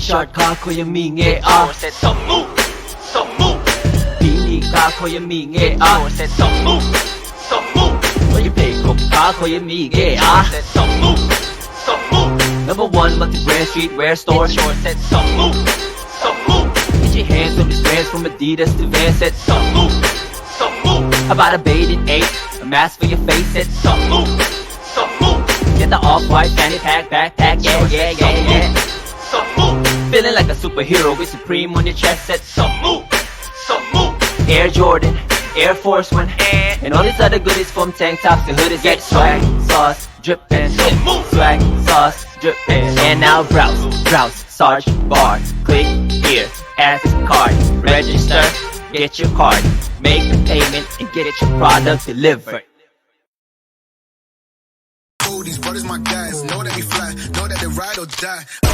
T-shirt ka ko yung mingi Said some move Pili ka ko yung mingi Said some move Yung pay ko ka ko yung mingi Said some move Number one multi-brand streetwear store Said some move Get your hands on these brands from Adidas to Vans Said some move How about a bathing ape, a mask for your face Said some move Get the off-white fanny pack, backpack, yeah Feeling like a superhero with Supreme on your chest Said some move Air Jordan, Air Force One And all these other goodies from tank tops to hoodies Get swag, sauce, drippin' Swag, sauce, drippin' And now browse, Sarge, bar Click here, ask card Register, get your card Make the payment and get it your product delivered These brothers my guys, know that we fly, know that they ride or die.